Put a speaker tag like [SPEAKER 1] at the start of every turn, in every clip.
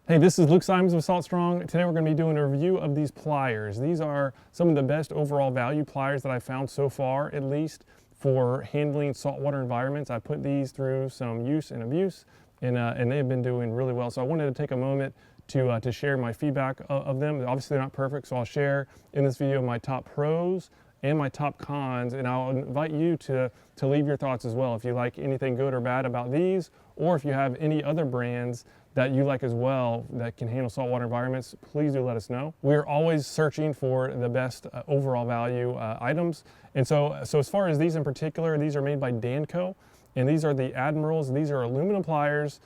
[SPEAKER 1] Hey, this is Luke Simons with Salt Strong. Today we're going to be doing a review of these pliers. These are some of the best overall value pliers that I've found so far, at least, for handling saltwater environments. I put these through some use and abuse, and they've been doing really well. So I wanted to take a moment to share my feedback of them. Obviously they're not perfect, so I'll share in this video my top pros and my top cons, and I'll invite you to leave your thoughts as well. If you like anything good or bad about these, or if you have any other brands that you like as well that can handle saltwater environments, please do let us know. We're always searching for the best overall value items. And so as far as these in particular, these are made by Danco, and these are the Admirals. These are aluminum pliers.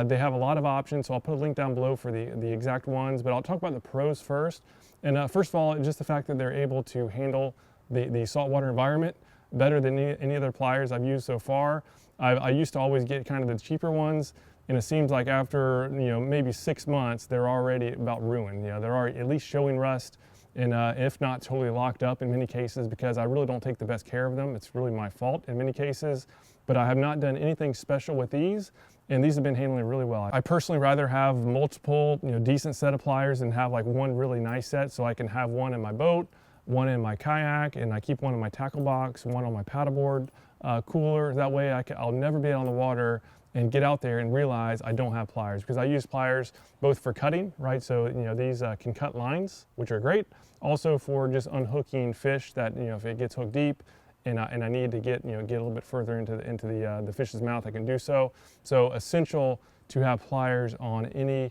[SPEAKER 1] They have a lot of options, so I'll put a link down below for the exact ones, but I'll talk about the pros first. And first of all, just the fact that they're able to handle the saltwater environment better than any other pliers I've used so far. I used to always get kind of the cheaper ones, and it seems like after maybe 6 months they're already about ruined. They're already at least showing rust, and if not totally locked up in many cases, because I really don't take the best care of them. It's really my fault in many cases, but I have not done anything special with these, and these have been handling really well. I personally rather have multiple decent set of pliers and have like one really nice set, so I can have one in my boat, one in my kayak, and I keep one in my tackle box, one on my paddleboard cooler. That way I'll never be out on the water and get out there and realize I don't have pliers, because I use pliers both for cutting, right? So these can cut lines, which are great. Also for just unhooking fish that if it gets hooked deep and I need to get get a little bit further into the fish's mouth, I can do so. So essential to have pliers on any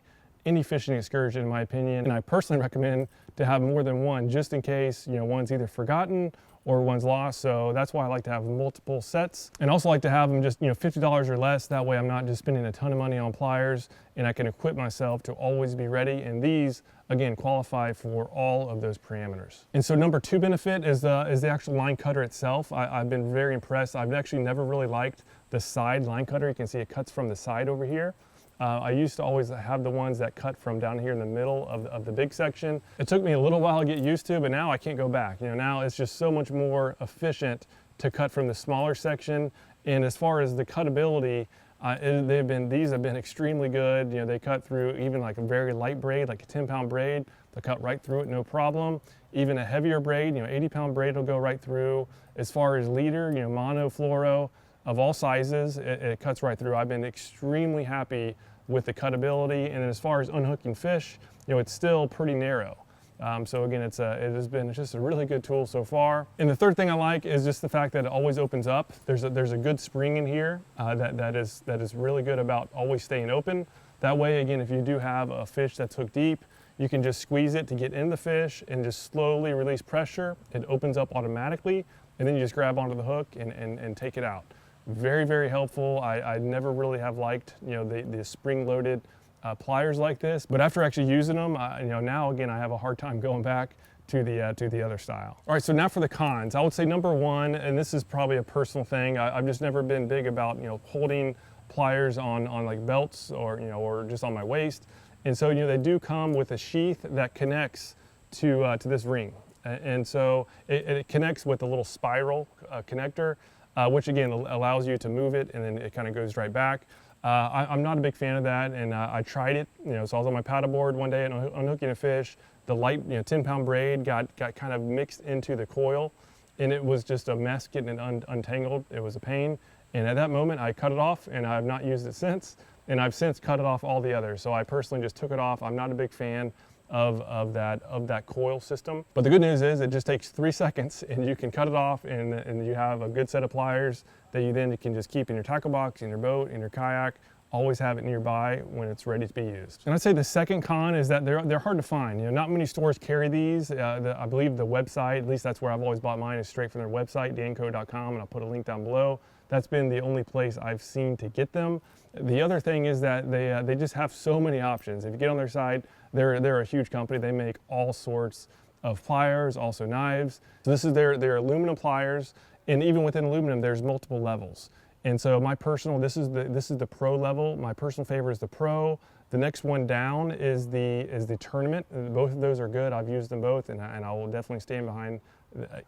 [SPEAKER 1] fishing excursion, in my opinion. And I personally recommend to have more than one, just in case one's either forgotten or one's lost. So that's why I like to have multiple sets, and also like to have them just $50 or less. That way I'm not just spending a ton of money on pliers, and I can equip myself to always be ready. And these again qualify for all of those parameters. And so number two benefit is the actual line cutter itself. I've been very impressed. I've actually never really liked the side line cutter. You can see it cuts from the side over here. I used to always have the ones that cut from down here in the middle of the big section. It took me a little while to get used to, but now I can't go back. Now it's just so much more efficient to cut from the smaller section. And as far as the cuttability, these have been extremely good. They cut through even like a very light braid, like a 10-pound braid. They'll cut right through it, no problem. Even a heavier braid, 80-pound braid will go right through. As far as leader, mono, fluoro, of all sizes, it cuts right through. I've been extremely happy with the cuttability, and then as far as unhooking fish, it's still pretty narrow. So again, it has been just a really good tool so far. And the third thing I like is just the fact that it always opens up. There's a good spring in here that is really good about always staying open. That way, again, if you do have a fish that's hooked deep, you can just squeeze it to get in the fish and just slowly release pressure. It opens up automatically, and then you just grab onto the hook and take it out. Very, very helpful. I never really have liked the spring-loaded pliers like this, but after actually using them, now again I have a hard time going back to the other style. All right, so now for the cons. I would say number one, and this is probably a personal thing. I've just never been big about holding pliers on like belts or just on my waist, and so they do come with a sheath that connects to this ring, and so it connects with a little spiral connector. Which again allows you to move it, and then it kind of goes right back. I'm not a big fan of that, and I tried it. So I was on my paddleboard one day and unhooking a fish. The light 10-pound braid got kind of mixed into the coil, and it was just a mess getting it untangled. It was a pain, and at that moment I cut it off, and I've not used it since. And I've since cut it off all the others. So I personally just took it off. I'm not a big fan of that coil system. But the good news is it just takes 3 seconds and you can cut it off, and you have a good set of pliers that you then can just keep in your tackle box, in your boat, in your kayak. Always have it nearby when it's ready to be used. And I'd say the second con is that they're hard to find. Not many stores carry these. I believe the website, at least that's where I've always bought mine, is straight from their website, danco.com, and I'll put a link down below. That's been the only place I've seen to get them. The other thing is that they just have so many options. If you get on their site, they're a huge company. They make all sorts of pliers, also knives. So this is their aluminum pliers, and even within aluminum, there's multiple levels. And so this is the pro level. My personal favorite is the pro. The next one down is the tournament. Both of those are good. I've used them both, and I will definitely stand behind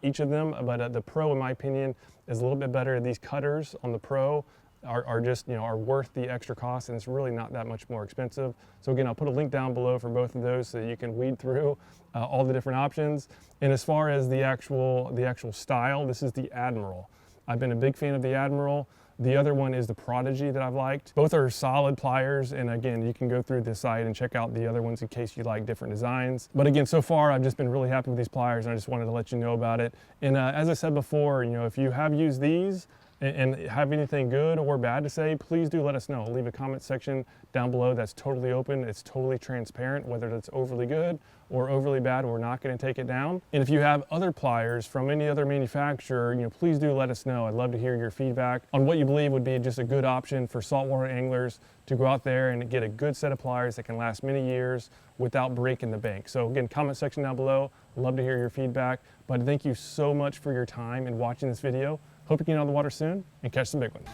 [SPEAKER 1] each of them. But the pro, in my opinion, is a little bit better. These cutters on the pro are just, are worth the extra cost, and it's really not that much more expensive. So again, I'll put a link down below for both of those so that you can weed through all the different options. And as far as the actual style, this is the Admiral. I've been a big fan of the Admiral. The other one is the Prodigy that I've liked. Both are solid pliers, and again, you can go through the site and check out the other ones in case you like different designs. But again, so far, I've just been really happy with these pliers, and I just wanted to let you know about it. And as I said before, if you have used these and have anything good or bad to say, please do let us know. Leave a comment section down below. That's totally open. It's totally transparent, whether it's overly good or overly bad. We're not going to take it down. And if you have other pliers from any other manufacturer, please do let us know. I'd love to hear your feedback on what you believe would be just a good option for saltwater anglers to go out there and get a good set of pliers that can last many years without breaking the bank. So again, comment section down below. Love to hear your feedback. But thank you so much for your time and watching this video. Hope you get on the water soon and catch some big ones.